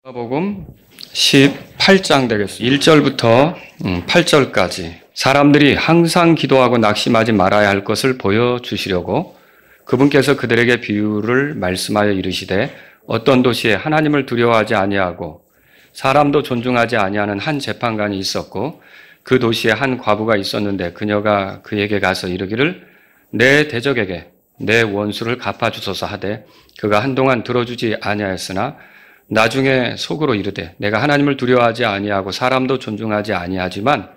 누가복음 18장 되겠습니다. 1절부터 8절까지 사람들이 항상 기도하고 낙심하지 말아야 할 것을 보여주시려고 그분께서 그들에게 비유를 말씀하여 이르시되 어떤 도시에 하나님을 두려워하지 아니하고 사람도 존중하지 아니하는 한 재판관이 있었고 그 도시에 한 과부가 있었는데 그녀가 그에게 가서 이르기를 내 대적에게 내 원수를 갚아주소서 하되 그가 한동안 들어주지 아니하였으나 나중에 속으로 이르되 내가 하나님을 두려워하지 아니하고 사람도 존중하지 아니하지만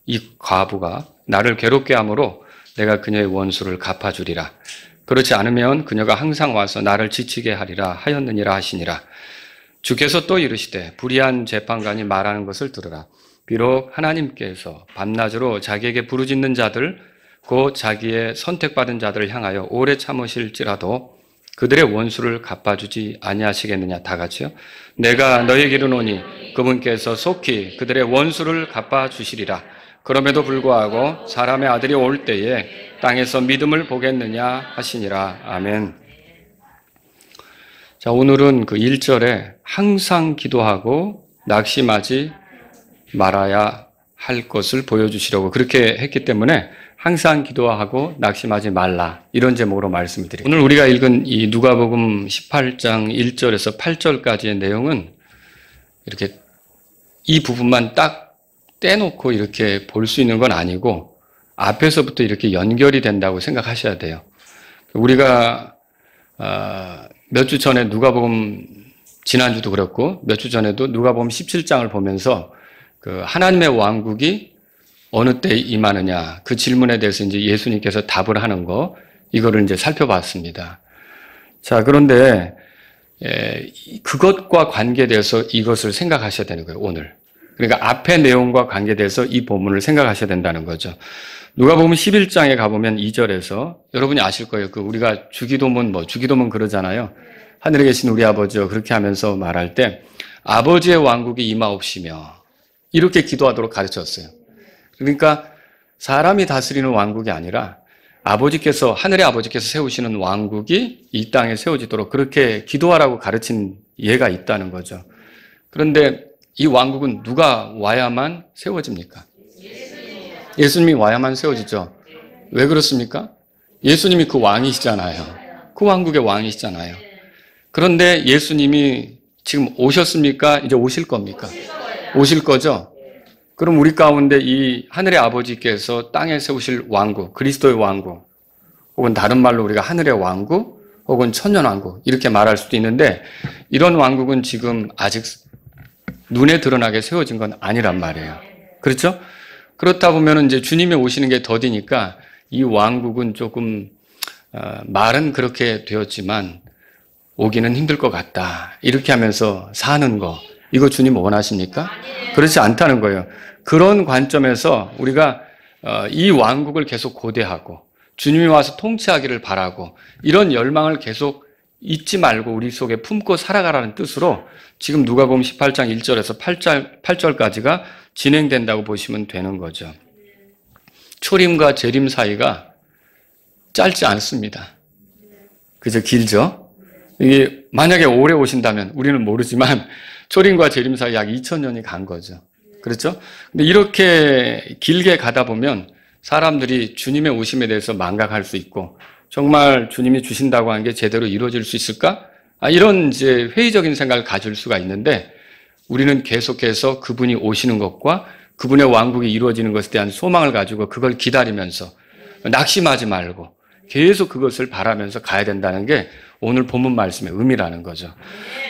이 과부가 나를 괴롭게 하므로 내가 그녀의 원수를 갚아주리라. 그렇지 않으면 그녀가 항상 와서 나를 지치게 하리라 하였느니라 하시니라. 주께서 또 이르시되 불의한 재판관이 말하는 것을 들으라. 비록 하나님께서 밤낮으로 자기에게 부르짖는 자들 곧 자기의 선택받은 자들을 향하여 오래 참으실지라도 그들의 원수를 갚아주지 아니하시겠느냐. 다 같이요. 내가 너에게 이르노니 그분께서 속히 그들의 원수를 갚아주시리라. 그럼에도 불구하고 사람의 아들이 올 때에 땅에서 믿음을 보겠느냐 하시니라. 아멘. 자, 오늘은 그 1절에 항상 기도하고 낙심하지 말아야 할 것을 보여주시려고 그렇게 했기 때문에 항상 기도하고 낙심하지 말라, 이런 제목으로 말씀을 드립니다. 오늘 우리가 읽은 이 누가복음 18장 1절에서 8절까지의 내용은 이렇게 이 부분만 딱 떼놓고 이렇게 볼 수 있는 건 아니고 앞에서부터 이렇게 연결이 된다고 생각하셔야 돼요. 우리가 몇 주 전에 누가복음, 지난주도 그렇고 몇 주 전에도 누가복음 17장을 보면서 그 하나님의 왕국이 어느 때 임하느냐, 그 질문에 대해서 이제 예수님께서 답을 하는 거, 이거를 이제 살펴봤습니다. 자, 그런데 그것과 관계돼서 이것을 생각하셔야 되는 거예요, 오늘. 그러니까 앞의 내용과 관계돼서 이 본문을 생각하셔야 된다는 거죠. 누가복음 11장에 가보면 2절에서 여러분이 아실 거예요. 그 우리가 주기도문 그러잖아요. 하늘에 계신 우리 아버지여, 그렇게 하면서 말할 때 아버지의 왕국이 임하옵시며 이렇게 기도하도록 가르쳤어요. 그러니까 사람이 다스리는 왕국이 아니라 하늘의 아버지께서 세우시는 왕국이 이 땅에 세워지도록 그렇게 기도하라고 가르친 예가 있다는 거죠. 그런데 이 왕국은 누가 와야만 세워집니까? 예수님이 와야만 세워지죠. 왜 그렇습니까? 예수님이 그 왕이시잖아요. 그 왕국의 왕이시잖아요. 그런데 예수님이 지금 오셨습니까? 이제 오실 겁니까? 오실 거죠? 그럼 우리 가운데 이 하늘의 아버지께서 땅에 세우실 왕국, 그리스도의 왕국, 혹은 다른 말로 우리가 하늘의 왕국, 혹은 천년왕국, 이렇게 말할 수도 있는데, 이런 왕국은 지금 아직 눈에 드러나게 세워진 건 아니란 말이에요. 그렇죠? 그렇다 보면 이제 주님이 오시는 게 더디니까 이 왕국은 조금, 말은 그렇게 되었지만, 오기는 힘들 것 같다. 이렇게 하면서 사는 거, 이거 주님 원하십니까? 그렇지 않다는 거예요. 그런 관점에서 우리가 이 왕국을 계속 고대하고 주님이 와서 통치하기를 바라고 이런 열망을 계속 잊지 말고 우리 속에 품고 살아가라는 뜻으로 지금 누가복음 18장 1절에서 8절까지가 진행된다고 보시면 되는 거죠. 초림과 재림 사이가 짧지 않습니다. 그저 길죠? 이게 만약에 오래 오신다면 우리는 모르지만 초림과 재림 사이 약 2000년이 간 거죠. 그렇죠? 근데 이렇게 길게 가다 보면 사람들이 주님의 오심에 대해서 망각할 수 있고 정말 주님이 주신다고 하는 게 제대로 이루어질 수 있을까? 이런 이제 회의적인 생각을 가질 수가 있는데 우리는 계속해서 그분이 오시는 것과 그분의 왕국이 이루어지는 것에 대한 소망을 가지고 그걸 기다리면서 낙심하지 말고 계속 그것을 바라면서 가야 된다는 게 오늘 본문 말씀의 의미라는 거죠.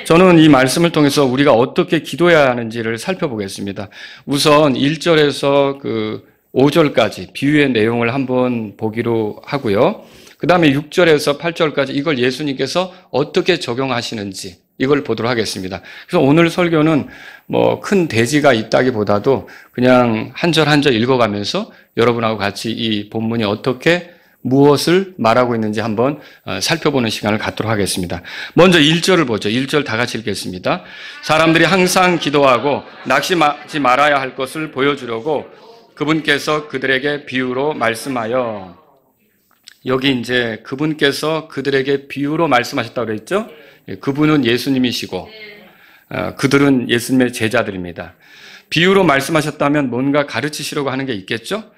저는 이 말씀을 통해서 우리가 어떻게 기도해야 하는지를 살펴보겠습니다. 우선 1절에서 그 5절까지 비유의 내용을 한번 보기로 하고요. 그 다음에 6절에서 8절까지 이걸 예수님께서 어떻게 적용하시는지 이걸 보도록 하겠습니다. 그래서 오늘 설교는 뭐 큰 대지가 있다기보다도 그냥 한 절 한 절 읽어가면서 여러분하고 같이 이 본문이 어떻게 무엇을 말하고 있는지 한번 살펴보는 시간을 갖도록 하겠습니다. 먼저 1절을 보죠. 1절 다 같이 읽겠습니다. 사람들이 항상 기도하고 낙심하지 말아야 할 것을 보여주려고 그분께서 그들에게 비유로 말씀하여, 여기 이제 그분께서 그들에게 비유로 말씀하셨다고 그랬죠? 그분은 예수님이시고 그들은 예수님의 제자들입니다. 비유로 말씀하셨다면 뭔가 가르치시려고 하는 게 있겠죠?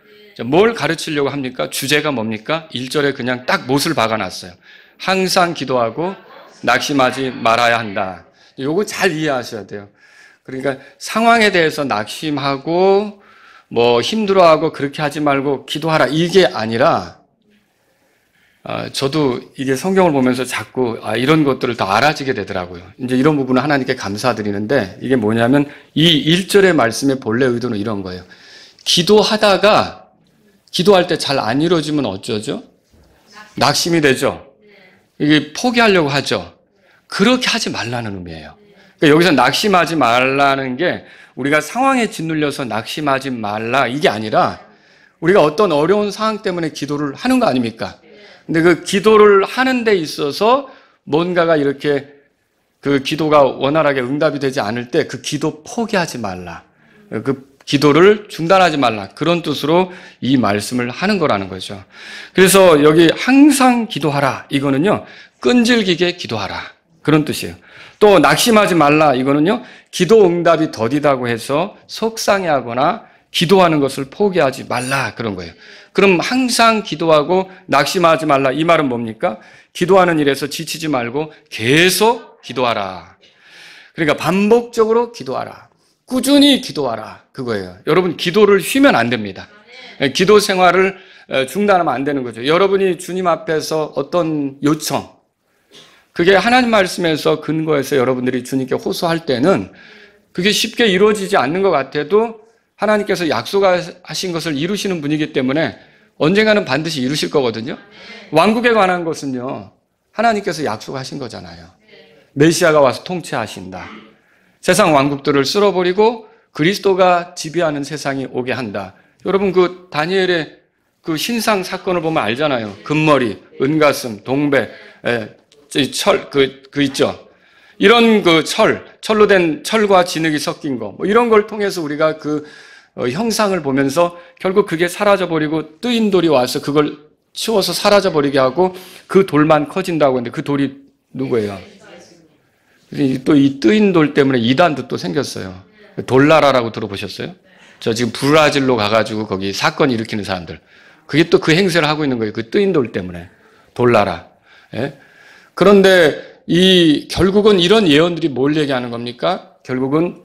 뭘 가르치려고 합니까? 주제가 뭡니까? 1절에 그냥 딱 못을 박아놨어요. 항상 기도하고 낙심하지 말아야 한다. 요거 잘 이해하셔야 돼요. 그러니까 상황에 대해서 낙심하고 뭐 힘들어하고 그렇게 하지 말고 기도하라 이게 아니라 저도 이게 성경을 보면서 자꾸 이런 것들을 더 알아지게 되더라고요. 이제 이런 부분은 하나님께 감사드리는데 이게 뭐냐면 이 1절의 말씀의 본래 의도는 이런 거예요. 기도하다가 기도할 때 잘 안 이루어지면 어쩌죠? 낙심이 되죠. 이게 포기하려고 하죠. 그렇게 하지 말라는 의미예요. 그러니까 여기서 낙심하지 말라는 게 우리가 상황에 짓눌려서 낙심하지 말라 이게 아니라 우리가 어떤 어려운 상황 때문에 기도를 하는 거 아닙니까? 근데 그 기도를 하는 데 있어서 뭔가가 이렇게 그 기도가 원활하게 응답이 되지 않을 때 그 기도 포기하지 말라. 그 기도를 중단하지 말라. 그런 뜻으로 이 말씀을 하는 거라는 거죠. 그래서 여기 항상 기도하라. 이거는요, 끈질기게 기도하라. 그런 뜻이에요. 또 낙심하지 말라. 이거는요, 기도 응답이 더디다고 해서 속상해하거나 기도하는 것을 포기하지 말라. 그런 거예요. 그럼 항상 기도하고 낙심하지 말라. 이 말은 뭡니까? 기도하는 일에서 지치지 말고 계속 기도하라. 그러니까 반복적으로 기도하라. 꾸준히 기도하라. 그거예요. 여러분 기도를 쉬면 안 됩니다. 기도 생활을 중단하면 안 되는 거죠. 여러분이 주님 앞에서 어떤 요청, 그게 하나님 말씀에서 근거해서 여러분들이 주님께 호소할 때는 그게 쉽게 이루어지지 않는 것 같아도 하나님께서 약속하신 것을 이루시는 분이기 때문에 언젠가는 반드시 이루실 거거든요. 왕국에 관한 것은요, 하나님께서 약속하신 거잖아요. 메시아가 와서 통치하신다. 세상 왕국들을 쓸어버리고 그리스도가 지배하는 세상이 오게 한다. 여러분 그 다니엘의 그 신상 사건을 보면 알잖아요. 금머리, 은가슴, 동배, 철, 그 있죠. 이런 그 철로 된 철과 진흙이 섞인 거, 뭐 이런 걸 통해서 우리가 그 형상을 보면서 결국 그게 사라져버리고 뜨인 돌이 와서 그걸 치워서 사라져버리게 하고 그 돌만 커진다고 하는데 그 돌이 누구예요? 또 이 뜨인 돌 때문에 이단도 또 생겼어요. 돌나라라고 들어보셨어요? 저 지금 브라질로 가가지고 거기 사건 일으키는 사람들. 그게 또 그 행세를 하고 있는 거예요. 그 뜨인 돌 때문에. 돌나라. 예? 그런데 결국은 이런 예언들이 뭘 얘기하는 겁니까? 결국은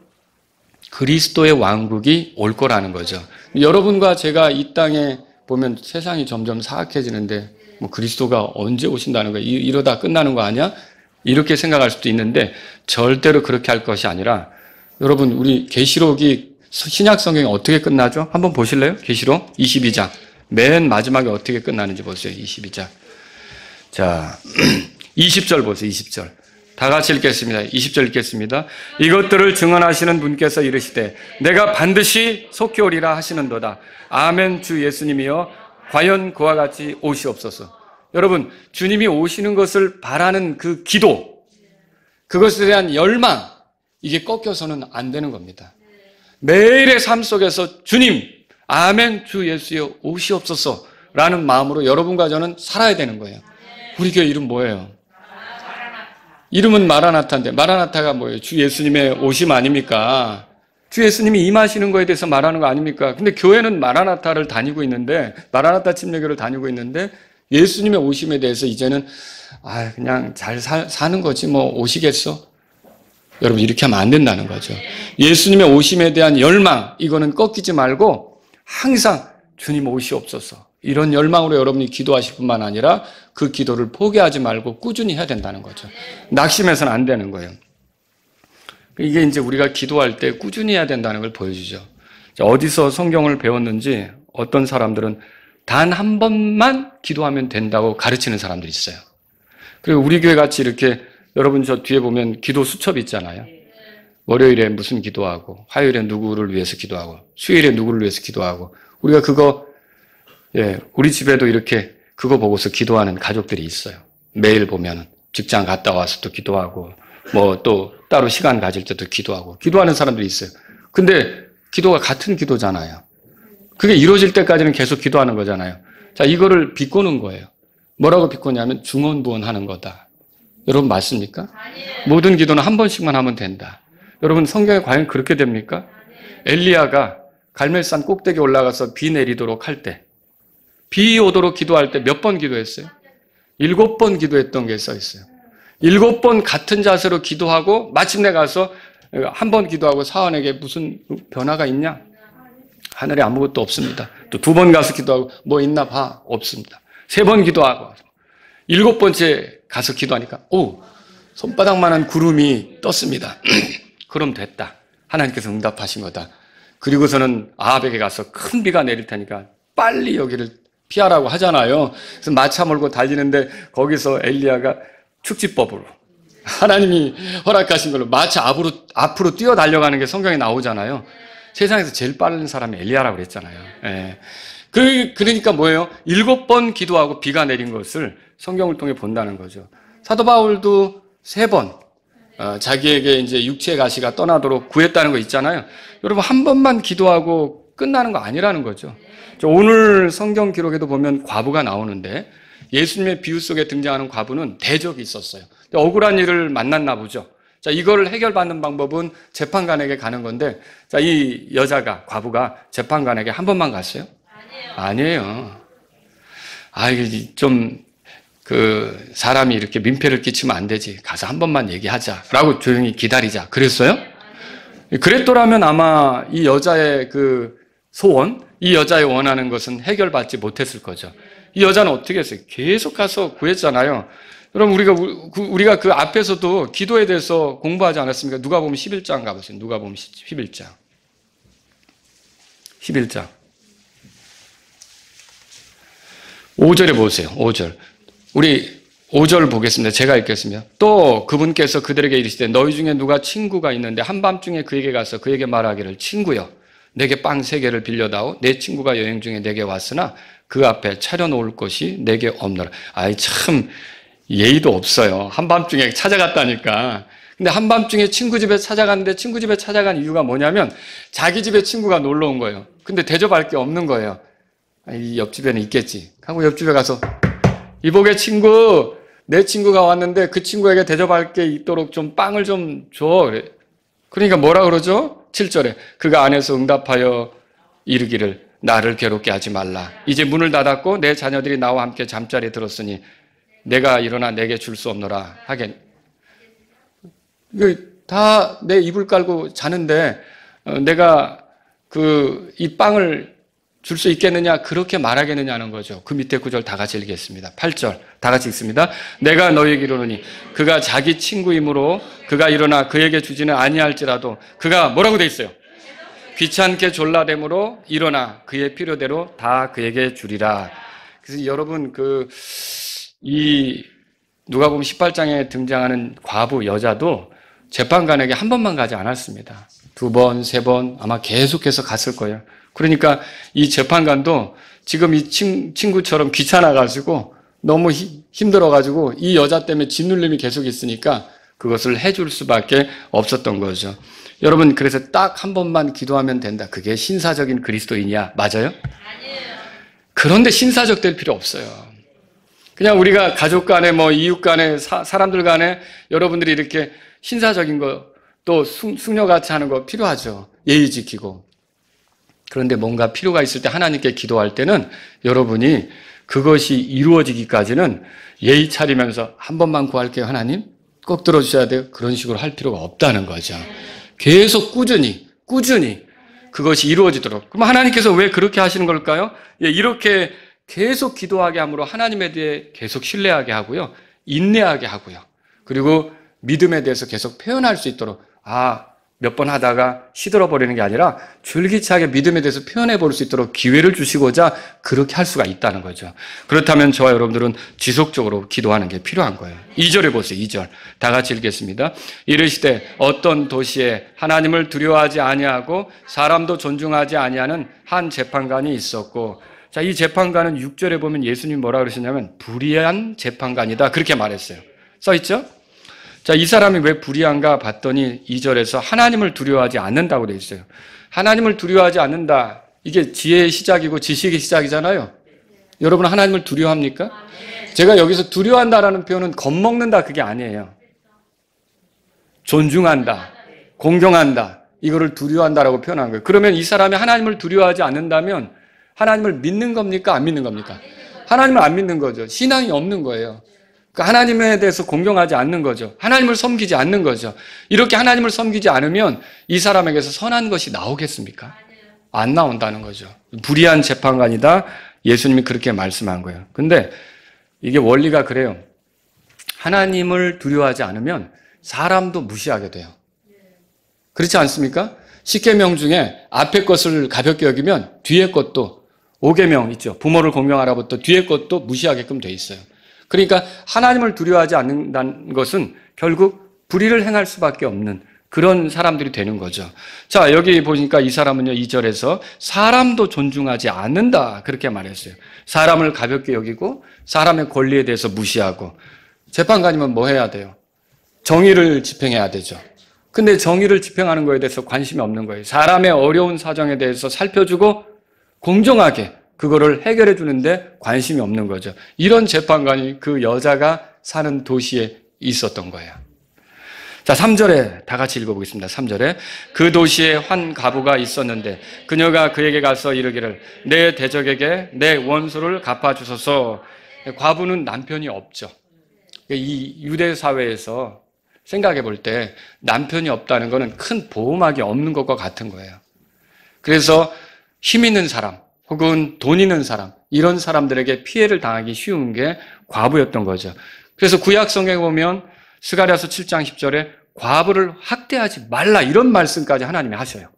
그리스도의 왕국이 올 거라는 거죠. 여러분과 제가 이 땅에 보면 세상이 점점 사악해지는데 뭐 그리스도가 언제 오신다는 거야? 이러다 끝나는 거 아니야? 이렇게 생각할 수도 있는데 절대로 그렇게 할 것이 아니라 여러분 우리 계시록이 신약 성경이 어떻게 끝나죠? 한번 보실래요? 계시록 22장. 맨 마지막에 어떻게 끝나는지 보세요. 22장. 자, 20절 보세요. 20절. 다 같이 읽겠습니다. 20절 읽겠습니다. 이것들을 증언하시는 분께서 이르시되 내가 반드시 속히 오리라 하시는도다. 아멘. 주 예수님이여 과연 그와 같이 오시옵소서. 여러분 주님이 오시는 것을 바라는 그 기도, 그것에 대한 열망, 이게 꺾여서는 안 되는 겁니다. 매일의 삶 속에서 주님 아멘 주 예수여 오시옵소서 라는 마음으로 여러분과 저는 살아야 되는 거예요. 우리 교회 이름 뭐예요? 이름은 마라나타인데 마라나타가 뭐예요? 주 예수님의 오심 아닙니까? 주 예수님이 임하시는 거에 대해서 말하는 거 아닙니까? 근데 교회는 마라나타를 다니고 있는데, 마라나타 침례교를 다니고 있는데 예수님의 오심에 대해서 이제는 그냥 잘 사는 거지 뭐 오시겠어? 여러분 이렇게 하면 안 된다는 거죠. 예수님의 오심에 대한 열망, 이거는 꺾이지 말고 항상 주님 오시옵소서, 이런 열망으로 여러분이 기도하실 뿐만 아니라 그 기도를 포기하지 말고 꾸준히 해야 된다는 거죠. 낙심해서는 안 되는 거예요. 이게 이제 우리가 기도할 때 꾸준히 해야 된다는 걸 보여주죠. 어디서 성경을 배웠는지 어떤 사람들은 단 한 번만 기도하면 된다고 가르치는 사람들이 있어요. 그리고 우리 교회 같이 이렇게 여러분 저 뒤에 보면 기도 수첩 있잖아요. 월요일에 무슨 기도하고, 화요일에 누구를 위해서 기도하고, 수요일에 누구를 위해서 기도하고, 우리가 그거 우리 집에도 이렇게 그거 보고서 기도하는 가족들이 있어요. 매일 보면 직장 갔다 와서 또 기도하고, 뭐 또 따로 시간 가질 때도 기도하고, 기도하는 사람들이 있어요. 근데 기도가 같은 기도잖아요. 그게 이루어질 때까지는 계속 기도하는 거잖아요. 자, 이거를 비꼬는 거예요. 뭐라고 비꼬냐면 중언부언하는 거다. 여러분 맞습니까? 모든 기도는 한 번씩만 하면 된다. 여러분 성경에 과연 그렇게 됩니까? 엘리야가 갈멜산 꼭대기 올라가서 비 내리도록 할 때, 비 오도록 기도할 때 몇 번 기도했어요? 7번 기도했던 게 써 있어요. 7번 같은 자세로 기도하고 마침내 가서 한 번 기도하고 사원에게 무슨 변화가 있냐? 하늘에 아무것도 없습니다. 또 2번 가서 기도하고 뭐 있나 봐. 없습니다. 3번 기도하고 7번째 가서 기도하니까 손바닥만한 구름이 떴습니다. 그럼 됐다. 하나님께서 응답하신 거다. 그리고서는 아합에게 가서 큰 비가 내릴 테니까 빨리 여기를 피하라고 하잖아요. 그래서 마차 몰고 달리는데 거기서 엘리야가 축지법으로 하나님이 허락하신 걸로 마차 앞으로 뛰어 달려가는 게 성경에 나오잖아요. 세상에서 제일 빠른 사람이 엘리야라고 그랬잖아요. 예. 그러니까 뭐예요? 7번 기도하고 비가 내린 것을 성경을 통해 본다는 거죠. 사도 바울도 3번 자기에게 이제 육체의 가시가 떠나도록 구했다는 거 있잖아요. 여러분 한 번만 기도하고 끝나는 거 아니라는 거죠. 오늘 성경 기록에도 보면 과부가 나오는데 예수님의 비유 속에 등장하는 과부는 대적이 있었어요. 억울한 일을 만났나 보죠. 자, 이거를 해결받는 방법은 재판관에게 가는 건데, 자, 이 여자가, 과부가 재판관에게 한 번만 갔어요? 아니에요. 사람이 이렇게 민폐를 끼치면 안 되지. 가서 한 번만 얘기하자. 라고 조용히 기다리자. 그랬어요? 그랬더라면 아마 이 여자의 그 소원, 이 여자의 원하는 것은 해결받지 못했을 거죠. 이 여자는 어떻게 했어요? 계속 가서 구했잖아요. 여러분, 우리가 그 앞에서도 기도에 대해서 공부하지 않았습니까? 누가복음 11장 가보세요. 누가복음 11장. 11장. 5절에 보세요. 5절. 우리 5절 보겠습니다. 제가 읽겠습니다. 또 그분께서 그들에게 이르시되 너희 중에 누가 친구가 있는데 한밤중에 그에게 가서 그에게 말하기를 친구여 내게 빵 3개를 빌려다오. 내 친구가 여행 중에 내게 왔으나 그 앞에 차려놓을 곳이 내게 없노라. 아이 참 예의도 없어요. 한밤중에 찾아갔다니까. 근데 한밤중에 친구 집에 찾아갔는데 친구 집에 찾아간 이유가 뭐냐면 자기 집에 친구가 놀러 온 거예요. 근데 대접할 게 없는 거예요. 이 옆집에는 있겠지 하고 옆집에 가서 이복의 친구, 내 친구가 왔는데 그 친구에게 대접할 게 있도록 좀 빵을 좀 줘. 그러니까 뭐라 그러죠? 7절에 그가 안에서 응답하여 이르기를 나를 괴롭게 하지 말라. 이제 문을 닫았고 내 자녀들이 나와 함께 잠자리에 들었으니 내가 일어나 내게 줄 수 없노라 하긴. 다 내 이불 깔고 자는데 내가 이 빵을 줄 수 있겠느냐 그렇게 말하겠느냐는 거죠. 그 밑에 구절 다 같이 읽겠습니다. 8절 다 같이 읽습니다. 내가 너에게 이르노니 그가 자기 친구이므로 그가 일어나 그에게 주지는 아니할지라도 그가 뭐라고 돼 있어요? 귀찮게 졸라됨으로 일어나 그의 필요대로 다 그에게 주리라. 그래서 여러분 이 누가복음 18장에 등장하는 과부 여자도 재판관에게 한 번만 가지 않았습니다. 2번, 3번 아마 계속해서 갔을 거예요. 그러니까 이 재판관도 지금 이 친구처럼 귀찮아가지고 너무 힘들어가지고 이 여자 때문에 짓눌림이 계속 있으니까 그것을 해줄 수밖에 없었던 거죠. 여러분 그래서 딱 한 번만 기도하면 된다. 그게 신사적인 그리스도인이야. 맞아요? 아니에요. 그런데 신사적 될 필요 없어요. 그냥 우리가 가족 간에 이웃 간에 사람들 간에 여러분들이 이렇게 신사적인 거 또 숙녀같이 하는 거 필요하죠. 예의 지키고. 그런데 뭔가 필요가 있을 때 하나님께 기도할 때는 여러분이 그것이 이루어지기까지는 예의 차리면서 한 번만 구할게요. 하나님 꼭 들어주셔야 돼요. 그런 식으로 할 필요가 없다는 거죠. 계속 꾸준히 그것이 이루어지도록. 그럼 하나님께서 왜 그렇게 하시는 걸까요? 이렇게 계속 기도하게 함으로 하나님에 대해 계속 신뢰하게 하고요. 인내하게 하고요. 그리고 믿음에 대해서 계속 표현할 수 있도록 몇 번 하다가 시들어버리는 게 아니라 줄기차게 믿음에 대해서 표현해 볼 수 있도록 기회를 주시고자 그렇게 할 수가 있다는 거죠. 그렇다면 저와 여러분들은 지속적으로 기도하는 게 필요한 거예요. 2절에 보세요. 2절 다 같이 읽겠습니다. 이르시되 어떤 도시에 하나님을 두려워하지 아니하고 사람도 존중하지 아니하는 한 재판관이 있었고, 자, 이 재판관은 6절에 보면 예수님이 뭐라 그러시냐면 불의한 재판관이다 그렇게 말했어요. 써있죠? 자, 이 사람이 왜 불의한가 봤더니 2절에서 하나님을 두려워하지 않는다고 되어 있어요. 하나님을 두려워하지 않는다. 이게 지혜의 시작이고 지식의 시작이잖아요. 여러분 하나님을 두려워합니까? 제가 여기서 두려워한다라는 표현은 겁먹는다 그게 아니에요. 존중한다. 공경한다, 이거를 두려워한다라고 표현한 거예요. 그러면 이 사람이 하나님을 두려워하지 않는다면 하나님을 믿는 겁니까? 안 믿는 겁니까? 하나님을 안 믿는 거죠. 신앙이 없는 거예요. 그러니까 하나님에 대해서 공경하지 않는 거죠. 하나님을 섬기지 않는 거죠. 이렇게 하나님을 섬기지 않으면 이 사람에게서 선한 것이 나오겠습니까? 안 나온다는 거죠. 불의한 재판관이다. 예수님이 그렇게 말씀한 거예요. 근데 이게 원리가 그래요. 하나님을 두려워하지 않으면 사람도 무시하게 돼요. 그렇지 않습니까? 10계명 중에 앞에 것을 가볍게 여기면 뒤에 것도 5계명 있죠. 부모를 공경하라부터 뒤에 것도 무시하게끔 돼 있어요. 그러니까 하나님을 두려워하지 않는다는 것은 결국 불의를 행할 수밖에 없는 그런 사람들이 되는 거죠. 자, 여기 보니까 이 사람은요, 2절에서 사람도 존중하지 않는다 그렇게 말했어요. 사람을 가볍게 여기고 사람의 권리에 대해서 무시하고. 재판관이면 뭐 해야 돼요? 정의를 집행해야 되죠. 근데 정의를 집행하는 거에 대해서 관심이 없는 거예요. 사람의 어려운 사정에 대해서 살펴주고 공정하게 그거를 해결해 주는데 관심이 없는 거죠. 이런 재판관이 그 여자가 사는 도시에 있었던 거예요. 자, 3절에 다 같이 읽어보겠습니다. 3절에 그 도시에 한 과부가 있었는데 그녀가 그에게 가서 이르기를 내 대적에게 내 원수를 갚아주소서. 과부는 남편이 없죠. 이 유대 사회에서 생각해 볼 때 남편이 없다는 것은 큰 보호막이 없는 것과 같은 거예요. 그래서 힘 있는 사람 혹은 돈 있는 사람, 이런 사람들에게 피해를 당하기 쉬운 게 과부였던 거죠. 그래서 구약 성경에 보면 스가랴서 7장 10절에 과부를 학대하지 말라 이런 말씀까지 하나님이 하셔요.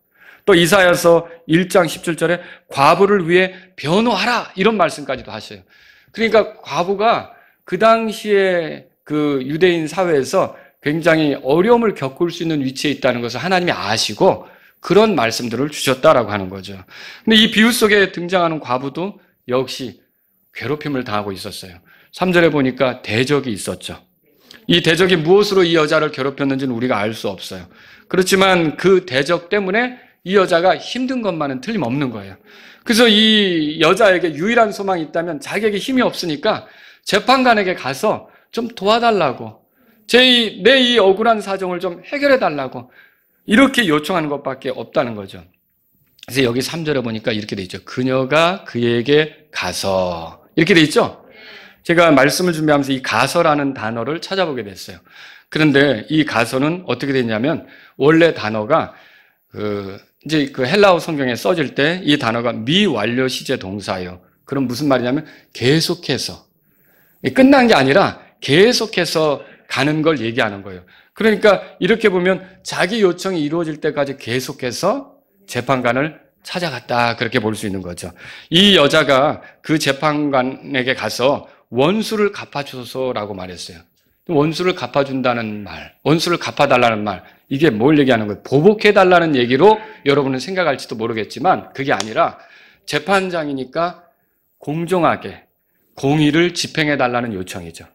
또 이사야서 1장 17절에 과부를 위해 변호하라 이런 말씀까지도 하셔요. 그러니까 과부가 그 당시에 그 유대인 사회에서 굉장히 어려움을 겪을 수 있는 위치에 있다는 것을 하나님이 아시고 그런 말씀들을 주셨다라고 하는 거죠. 근데 이 비유 속에 등장하는 과부도 역시 괴롭힘을 당하고 있었어요. 3절에 보니까 대적이 있었죠. 이 대적이 무엇으로 이 여자를 괴롭혔는지는 우리가 알 수 없어요. 그렇지만 그 대적 때문에 이 여자가 힘든 것만은 틀림없는 거예요. 그래서 이 여자에게 유일한 소망이 있다면 자기에게 힘이 없으니까 재판관에게 가서 좀 도와달라고, 내 이 억울한 사정을 좀 해결해달라고 이렇게 요청하는 것밖에 없다는 거죠. 그래서 여기 3절에 보니까 이렇게 돼 있죠. 그녀가 그에게 가서 이렇게 돼 있죠. 제가 말씀을 준비하면서 이 가서라는 단어를 찾아보게 됐어요. 그런데 이 가서는 어떻게 되냐면 원래 단어가 이제 그 헬라어 성경에 써질 때 이 단어가 미완료 시제 동사예요. 그럼 무슨 말이냐면 계속해서, 끝난 게 아니라 계속해서 가는 걸 얘기하는 거예요. 그러니까 이렇게 보면 자기 요청이 이루어질 때까지 계속해서 재판관을 찾아갔다 그렇게 볼 수 있는 거죠. 이 여자가 그 재판관에게 가서 원수를 갚아주소서라고 말했어요. 원수를 갚아준다는 말, 원수를 갚아달라는 말, 이게 뭘 얘기하는 거예요? 보복해달라는 얘기로 여러분은 생각할지도 모르겠지만 그게 아니라 재판장이니까 공정하게 공의를 집행해달라는 요청이죠.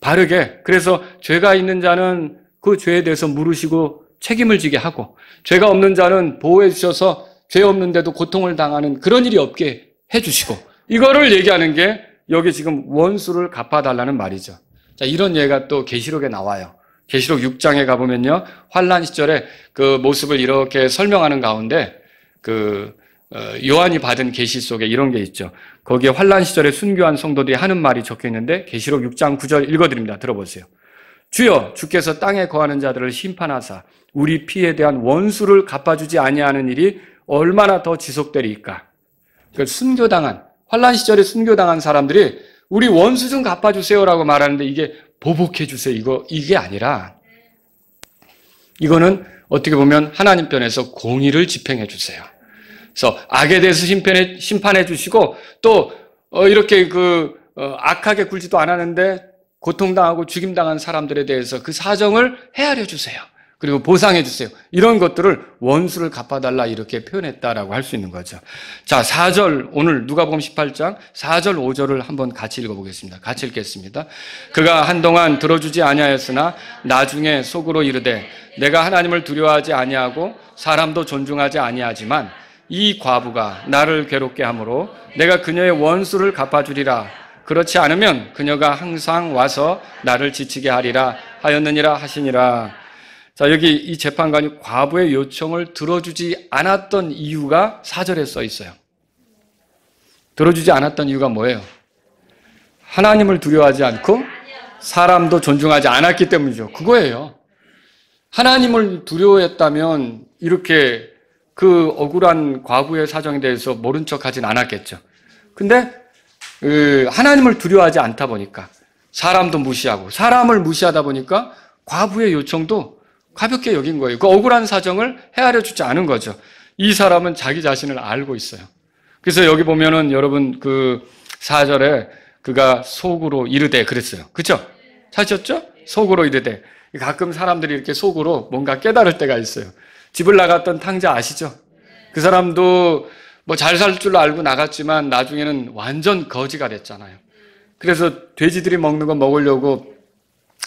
바르게. 그래서 죄가 있는 자는 그 죄에 대해서 물으시고 책임을 지게 하고, 죄가 없는 자는 보호해 주셔서 죄 없는데도 고통을 당하는 그런 일이 없게 해주시고, 이거를 얘기하는 게 여기 지금 원수를 갚아달라는 말이죠. 자, 이런 예가 또 계시록에 나와요. 계시록 6장에 가보면요, 환란 시절에 그 모습을 이렇게 설명하는 가운데 요한이 받은 계시 속에 이런 게 있죠. 거기에 환란 시절에 순교한 성도들이 하는 말이 적혀 있는데 계시록 6장 9절 읽어드립니다. 들어보세요. 주여, 주께서 땅에 거하는 자들을 심판하사 우리 피에 대한 원수를 갚아주지 아니하는 일이 얼마나 더 지속되리이까. 그러니까 순교당한, 환란 시절에 순교당한 사람들이 우리 원수 좀 갚아주세요라고 말하는데 이게 보복해 주세요, 이게 아니라 이거는 어떻게 보면 하나님 편에서 공의를 집행해 주세요. 그래서 악에 대해서 심판해 주시고 또 이렇게 악하게 굴지도 않았는데 고통당하고 죽임당한 사람들에 대해서 그 사정을 헤아려 주세요. 그리고 보상해 주세요. 이런 것들을 원수를 갚아달라 이렇게 표현했다라고 할 수 있는 거죠. 자, 4절, 오늘 누가복음 18장 4절 5절을 한번 같이 읽어보겠습니다. 같이 읽겠습니다. 그가 한동안 들어주지 아니하였으나 나중에 속으로 이르되 내가 하나님을 두려워하지 아니하고 사람도 존중하지 아니하지만 이 과부가 나를 괴롭게 하므로 내가 그녀의 원수를 갚아주리라. 그렇지 않으면 그녀가 항상 와서 나를 지치게 하리라 하였느니라 하시니라. 자, 여기 이 재판관이 과부의 요청을 들어주지 않았던 이유가 4절에 써 있어요. 들어주지 않았던 이유가 뭐예요? 하나님을 두려워하지 않고 사람도 존중하지 않았기 때문이죠. 그거예요. 하나님을 두려워했다면 이렇게 그 억울한 과부의 사정에 대해서 모른 척하진 않았겠죠. 근데 하나님을 두려워하지 않다 보니까 사람도 무시하고 사람을 무시하다 보니까 과부의 요청도 가볍게 여긴 거예요. 그 억울한 사정을 헤아려 주지 않은 거죠. 이 사람은 자기 자신을 알고 있어요. 그래서 여기 보면은 여러분 그 4절에 그가 속으로 이르되 그랬어요. 그렇죠? 찾으셨죠? 속으로 이르되. 가끔 사람들이 이렇게 속으로 뭔가 깨달을 때가 있어요. 집을 나갔던 탕자 아시죠? 그 사람도 뭐 잘 살 줄 알고 나갔지만 나중에는 완전 거지가 됐잖아요. 그래서 돼지들이 먹는 거 먹으려고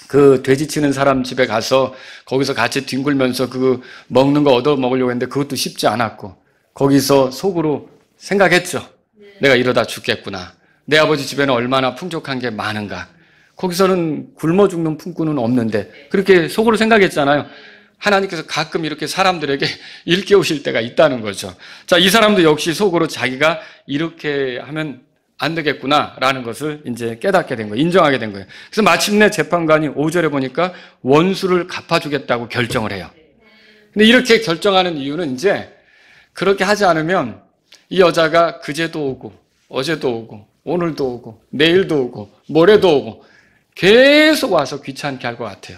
그 돼지 치는 사람 집에 가서 거기서 같이 뒹굴면서 그 먹는 거 얻어 먹으려고 했는데 그것도 쉽지 않았고 거기서 속으로 생각했죠. 내가 이러다 죽겠구나. 내 아버지 집에는 얼마나 풍족한 게 많은가. 거기서는 굶어 죽는 품꾼은 없는데 그렇게 속으로 생각했잖아요. 하나님께서 가끔 이렇게 사람들에게 일깨우실 때가 있다는 거죠. 자, 이 사람도 역시 속으로 자기가 이렇게 하면 안 되겠구나라는 것을 이제 깨닫게 된 거예요. 인정하게 된 거예요. 그래서 마침내 재판관이 5절에 보니까 원수를 갚아주겠다고 결정을 해요. 근데 이렇게 결정하는 이유는 이제 그렇게 하지 않으면 이 여자가 그제도 오고 어제도 오고 오늘도 오고 내일도 오고 모레도 오고 계속 와서 귀찮게 할 것 같아요.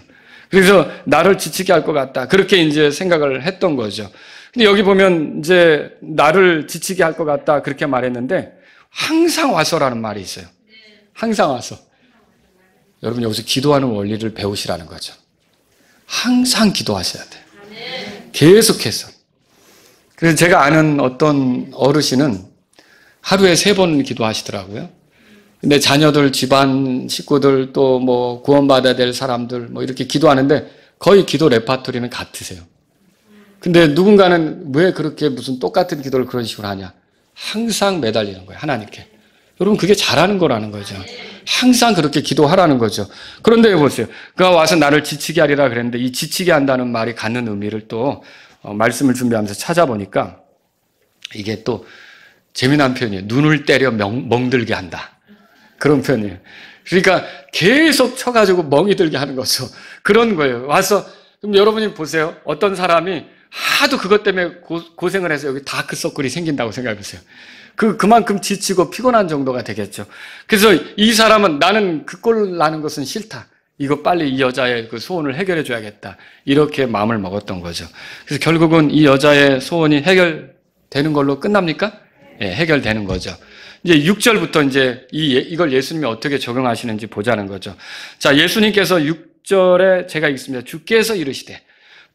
그래서 나를 지치게 할 것 같다. 그렇게 이제 생각을 했던 거죠. 근데 여기 보면 이제 나를 지치게 할 것 같다. 그렇게 말했는데 항상 와서라는 말이 있어요. 항상 와서. 여러분 여기서 기도하는 원리를 배우시라는 거죠. 항상 기도하셔야 돼요. 계속해서. 그래서 제가 아는 어떤 어르신은 하루에 3번 기도하시더라고요. 근데 자녀들, 집안 식구들 또 뭐 구원받아야 될 사람들 뭐 이렇게 기도하는데 거의 기도 레파토리는 같으세요. 근데 누군가는 왜 그렇게 무슨 똑같은 기도를 그런 식으로 하냐? 항상 매달리는 거예요. 하나님께. 여러분 그게 잘하는 거라는 거죠. 항상 그렇게 기도하라는 거죠. 그런데 보세요. 그가 와서 나를 지치게 하리라 그랬는데 이 지치게 한다는 말이 갖는 의미를 또 말씀을 준비하면서 찾아보니까 이게 또 재미난 표현이에요. 눈을 때려 멍들게 한다. 그런 표현이에요. 그러니까 계속 쳐가지고 멍이 들게 하는 거죠. 그런 거예요. 와서 그럼 여러분이 보세요. 어떤 사람이 하도 그것 때문에 고생을 해서 여기 다크서클이 생긴다고 생각해 보세요. 그만큼 지치고 피곤한 정도가 되겠죠. 그래서 이 사람은 나는 그 꼴 나는 것은 싫다. 이거 빨리 이 여자의 그 소원을 해결해 줘야겠다. 이렇게 마음을 먹었던 거죠. 그래서 결국은 이 여자의 소원이 해결되는 걸로 끝납니까? 예, 해결되는 거죠. 이제 6절부터 이제 이걸 예수님이 어떻게 적용하시는지 보자는 거죠. 자, 예수님께서 6절에 제가 읽습니다. 주께서 이르시되